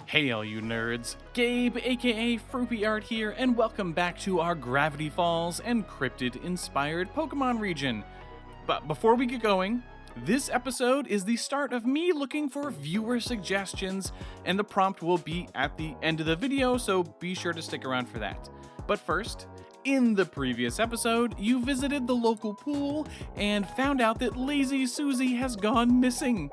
Hey all you nerds, Gabe aka Froopy Art here, and welcome back to our Gravity Falls and Cryptid inspired Pokemon region. But before we get going, this episode is the start of me looking for viewer suggestions, and the prompt will be at the end of the video, so be sure to stick around for that. But first, in the previous episode, you visited the local pool and found out that Lazy Susie has gone missing.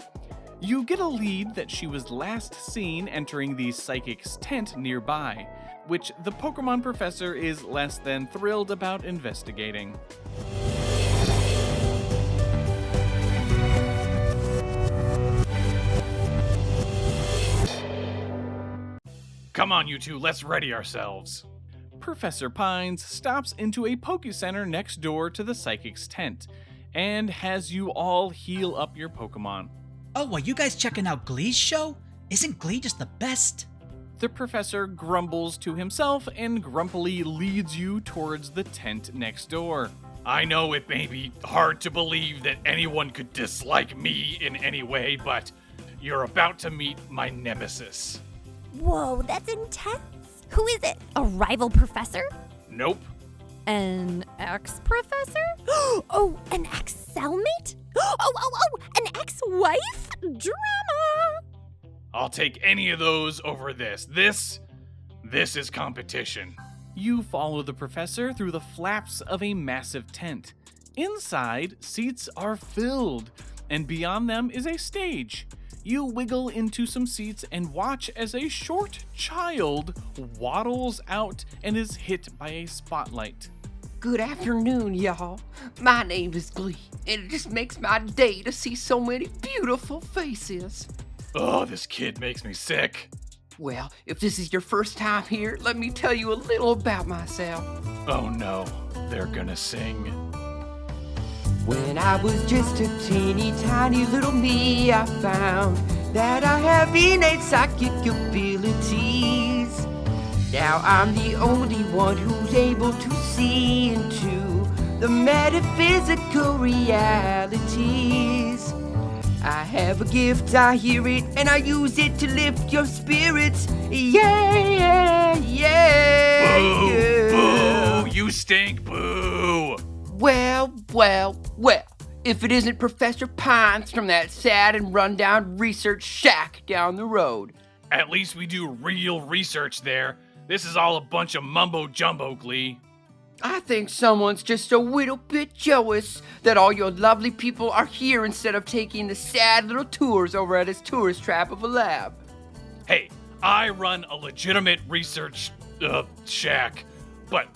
You get a lead that she was last seen entering the psychic's tent nearby, which the Pokemon professor is less than thrilled about investigating. Come on, you two, let's ready ourselves. Professor Pines stops into a Poke Center next door to the psychic's tent, and has you all heal up your Pokemon. Oh, are you guys checking out Glee's show? Isn't Glee just the best? The professor grumbles to himself and grumpily leads you towards the tent next door. I know it may be hard to believe that anyone could dislike me in any way, but you're about to meet my nemesis. Whoa, that's intense. Who is it? A rival professor? Nope. An ex-professor? Oh, an ex-cellmate? Oh, an ex-wife? Drama! I'll take any of those over this. This is competition. You follow the professor through the flaps of a massive tent. Inside, seats are filled, and beyond them is a stage. You wiggle into some seats and watch as a short child waddles out and is hit by a spotlight. Good afternoon, y'all. My name is Glee, and it just makes my day to see so many beautiful faces. Oh, this kid makes me sick. Well, if this is your first time here, let me tell you a little about myself. Oh no, they're gonna sing. When I was just a teeny tiny little me, I found that I have innate psychic abilities. Now I'm the only one who's able to see into the metaphysical realities. I have a gift, I hear it, and I use it to lift your spirits. Yeah. Boo! Boo! You stink! Boo! Well. If it isn't Professor Pines from that sad and rundown research shack down the road. At least we do real research there. This is all a bunch of mumbo-jumbo, Glee. I think someone's just a little bit jealous that all your lovely people are here instead of taking the sad little tours over at his tourist trap of a lab. Hey, I run a legitimate research shack, but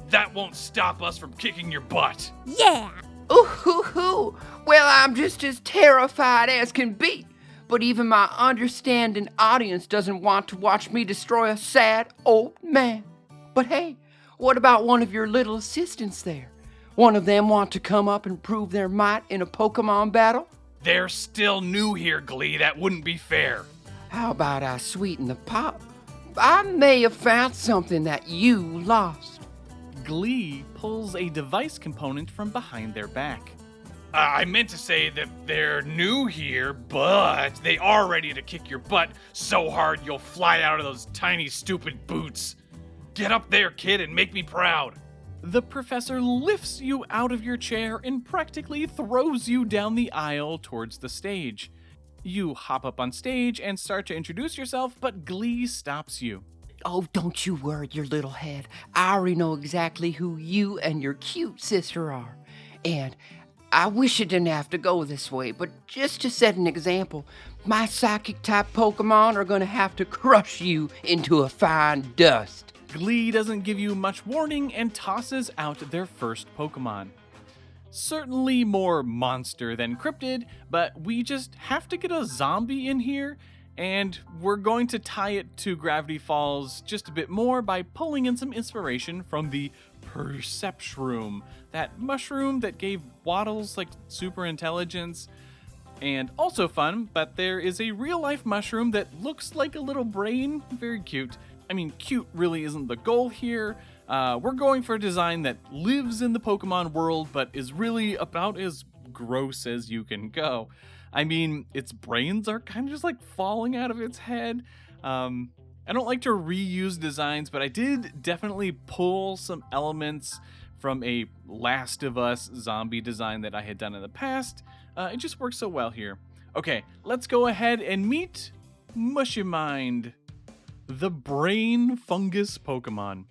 that won't stop us from kicking your butt. Yeah! Ooh, well, I'm just as terrified as can be. But even my understanding audience doesn't want to watch me destroy a sad old man. But hey, what about one of your little assistants there? One of them want to come up and prove their might in a Pokemon battle? They're still new here, Glee. That wouldn't be fair. How about I sweeten the pot? I may have found something that you lost. Glee pulls a device component from behind their back. I meant to say that they're new here, but they are ready to kick your butt so hard you'll fly out of those tiny stupid boots. Get up there, kid, and make me proud. The professor lifts you out of your chair and practically throws you down the aisle towards the stage. You hop up on stage and start to introduce yourself, but Glee stops you. Oh, don't you worry your little head. I already know exactly who you and your cute sister are. And I wish it didn't have to go this way, but just to set an example, my psychic-type Pokemon are going to have to crush you into a fine dust. Glee doesn't give you much warning and tosses out their first Pokemon. Certainly more monster than cryptid, but we just have to get a zombie in here, and we're going to tie it to Gravity Falls just a bit more by pulling in some inspiration from the Percepshroom, that mushroom that gave Waddles like super intelligence. And also fun, but there is a real-life mushroom that looks like a little brain. Very cute. I mean, cute really isn't the goal here. We're going for a design that lives in the Pokemon world, but is really about as gross as you can go. I mean, its brains are kind of just like falling out of its head. I don't like to reuse designs, but I did definitely pull some elements from a Last of Us zombie design that I had done in the past. It just works so well here. Okay, let's go ahead and meet Mushy Mind, the brain fungus Pokemon.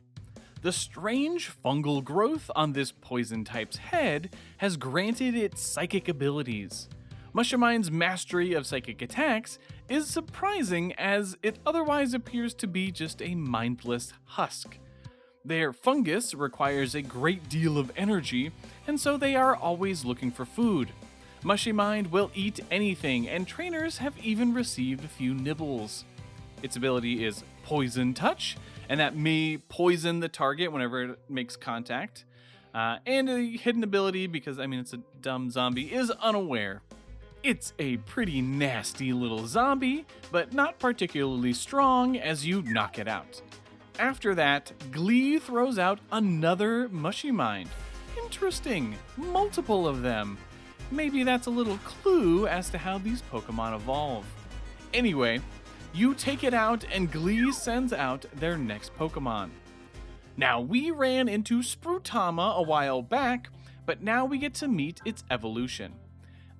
The strange fungal growth on this poison type's head has granted it psychic abilities. Mushy Mind's mastery of psychic attacks is surprising, as it otherwise appears to be just a mindless husk. Their fungus requires a great deal of energy, and so they are always looking for food. Mushy Mind will eat anything, and trainers have even received a few nibbles. Its ability is Poison Touch, and that may poison the target whenever it makes contact. And a hidden ability, because it's a dumb zombie, is Unaware. It's a pretty nasty little zombie, but not particularly strong as you knock it out. After that, Glee throws out another Mushy Mind. Interesting, multiple of them. Maybe that's a little clue as to how these Pokemon evolve. Anyway, you take it out and Glee sends out their next Pokemon. Now, we ran into Sprutama a while back, but now we get to meet its evolution.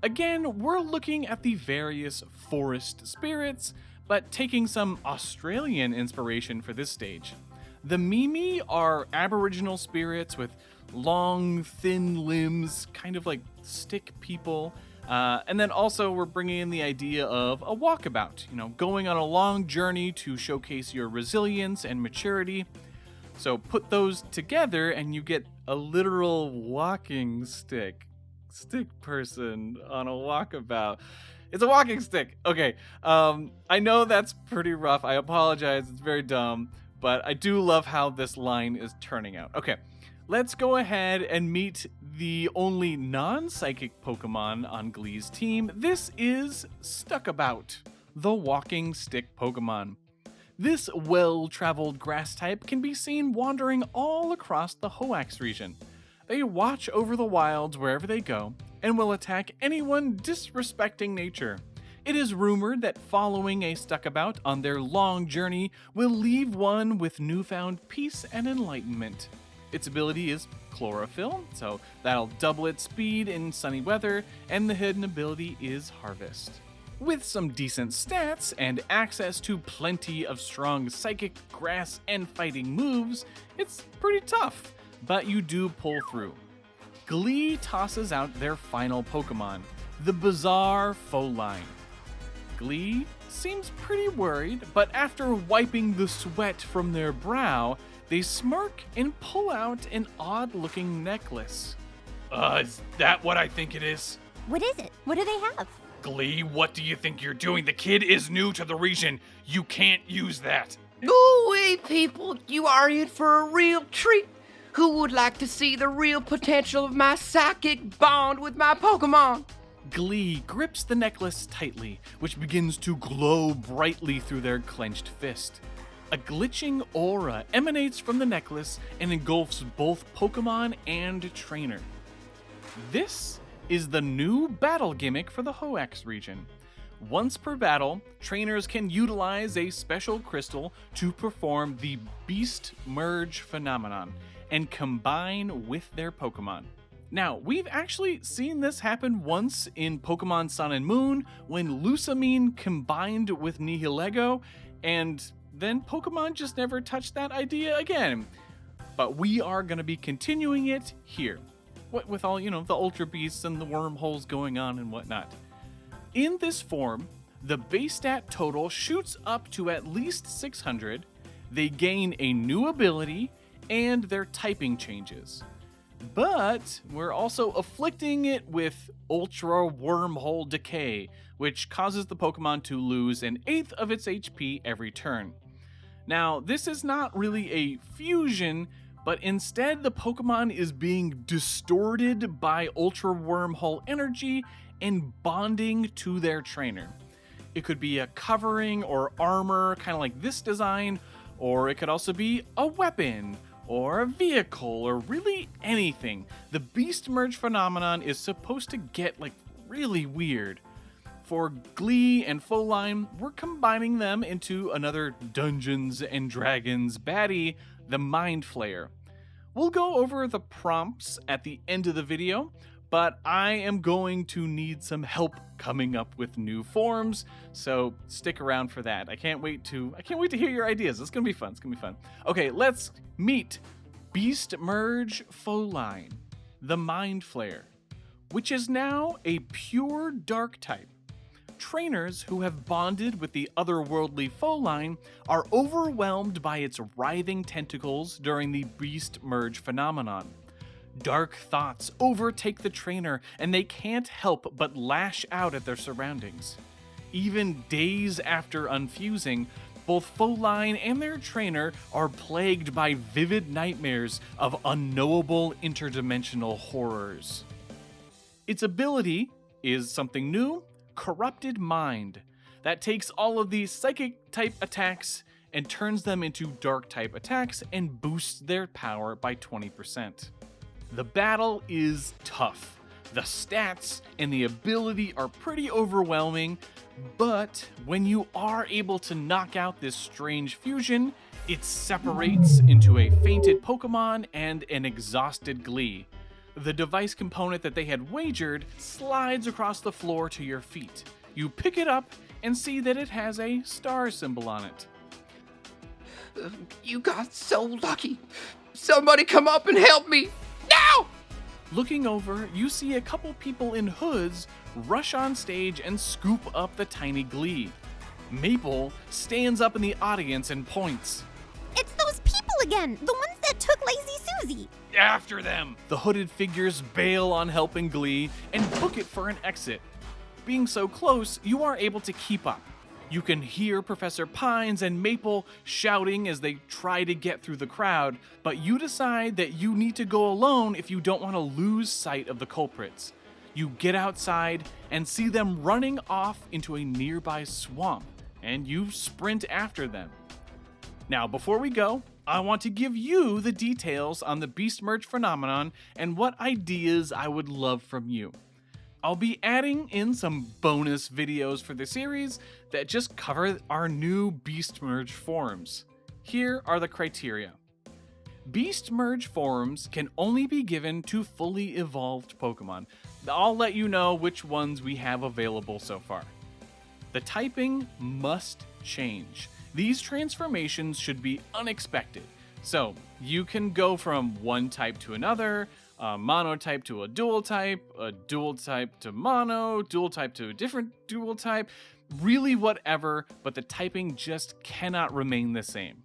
Again, we're looking at the various forest spirits, but taking some Australian inspiration for this stage. The Mimi are aboriginal spirits with long, thin limbs, kind of like stick people. And then also we're bringing in the idea of a walkabout, going on a long journey to showcase your resilience and maturity. So put those together and you get a literal walking stick person on a walkabout. It's a walking stick. Okay. I know that's pretty rough. I apologize. It's very dumb, but I do love how this line is turning out. Okay. Let's go ahead and meet the only non-psychic Pokemon on Glee's team. This is Stukabowt, the walking stick Pokemon. This well-traveled grass type can be seen wandering all across the Hoenn region. They watch over the wilds wherever they go and will attack anyone disrespecting nature. It is rumored that following a Stukabowt on their long journey will leave one with newfound peace and enlightenment. Its ability is Chlorophyll, so that'll double its speed in sunny weather, and the hidden ability is Harvest. With some decent stats and access to plenty of strong psychic, grass, and fighting moves, it's pretty tough, but you do pull through. Glee tosses out their final Pokemon, the bizarre Foline. Glee seems pretty worried, but after wiping the sweat from their brow, they smirk and pull out an odd-looking necklace. Is that what I think it is? What is it? What do they have? Glee, what do you think you're doing? The kid is new to the region. You can't use that. Ooh-wee, people, you are in for a real treat. Who would like to see the real potential of my psychic bond with my Pokemon? Glee grips the necklace tightly, which begins to glow brightly through their clenched fist. A glitching aura emanates from the necklace and engulfs both Pokemon and trainer. This is the new battle gimmick for the Hoenn region. Once per battle, trainers can utilize a special crystal to perform the Beast Merge phenomenon and combine with their Pokemon. Now, we've actually seen this happen once in Pokemon Sun and Moon when Lusamine combined with Nihilego, and then Pokemon just never touched that idea again. But we are going to be continuing it here, with all, the Ultra Beasts and the wormholes going on and whatnot. In this form, the base stat total shoots up to at least 600, they gain a new ability, and their typing changes. But we're also afflicting it with Ultra Wormhole Decay, which causes the Pokemon to lose an eighth of its HP every turn. Now, this is not really a fusion, but instead the Pokemon is being distorted by Ultra Wormhole energy and bonding to their trainer. It could be a covering or armor, kind of like this design, or it could also be a weapon, or a vehicle, or really anything. The Beast Merge phenomenon is supposed to get really weird. for Glee and Foline, we're combining them into another Dungeons and Dragons baddie, the Mind Flayer. We'll go over the prompts at the end of the video, but I am going to need some help coming up with new forms, so stick around for that. I can't wait to hear your ideas. It's gonna be fun. Okay, let's meet Beast Merge Foline, the Mind Flayer, which is now a pure dark type. Trainers who have bonded with the otherworldly Foline are overwhelmed by its writhing tentacles during the Beast Merge phenomenon. Dark thoughts overtake the trainer, and they can't help but lash out at their surroundings. Even days after unfusing, both Foline and their trainer are plagued by vivid nightmares of unknowable interdimensional horrors. Its ability is something new, Corrupted Mind, that takes all of these psychic-type attacks and turns them into dark-type attacks and boosts their power by 20%. The battle is tough. The stats and the ability are pretty overwhelming, but when you are able to knock out this strange fusion, it separates into a fainted Pokémon and an exhausted Glee. The device component that they had wagered slides across the floor to your feet. You pick it up and see that it has a star symbol on it. You got so lucky. Somebody come up and help me. Now! Looking over, you see a couple people in hoods rush on stage and scoop up the tiny Glee. Maple stands up in the audience and points. It's those people again, the ones that took Lazy Susie. After them! The hooded figures bail on helping Glee and book it for an exit. Being so close, you are able to keep up. You can hear Professor Pines and Maple shouting as they try to get through the crowd, but you decide that you need to go alone if you don't want to lose sight of the culprits. You get outside and see them running off into a nearby swamp, and you sprint after them. Now, before we go, I want to give you the details on the Beast Merge phenomenon and what ideas I would love from you. I'll be adding in some bonus videos for the series that just cover our new Beast Merge forms. Here are the criteria. Beast Merge forms can only be given to fully evolved Pokemon. I'll let you know which ones we have available so far. The typing must change. These transformations should be unexpected. So you can go from one type to another, a mono type to a dual type to mono, dual type to a different dual type, really whatever, but the typing just cannot remain the same.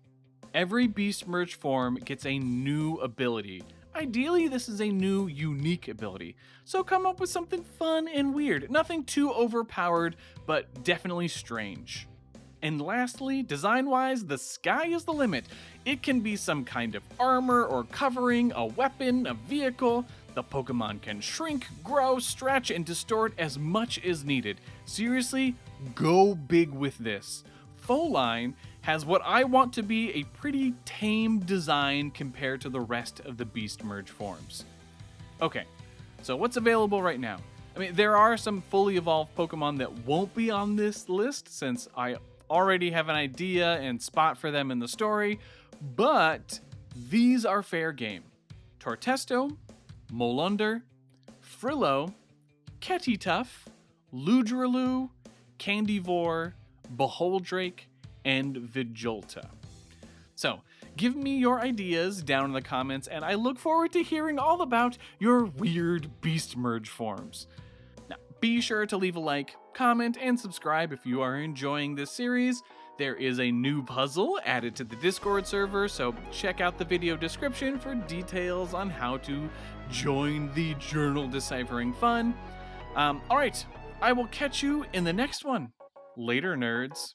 Every Beast Merge form gets a new ability. Ideally, this is a new, unique ability. So come up with something fun and weird. Nothing too overpowered, but definitely strange. And lastly, design-wise, the sky is the limit. It can be some kind of armor or covering, a weapon, a vehicle. The Pokemon can shrink, grow, stretch, and distort as much as needed. Seriously, go big with this. Foline has what I want to be a pretty tame design compared to the rest of the Beast Merge forms. Okay, so what's available right now? I mean, there are some fully evolved Pokemon that won't be on this list since I already have an idea and spot for them in the story, but these are fair game. Tortesto, Molunder, Frillo, Ketituff, Ludrilu, Candivore, Beholdrake, and Vigilta. So, give me your ideas down in the comments, and I look forward to hearing all about your weird Beast Merge forms. Now, be sure to leave a like, comment, and subscribe if you are enjoying this series. There is a new puzzle added to the Discord server, so check out the video description for details on how to join the journal deciphering fun. Alright, I will catch you in the next one. Later, nerds.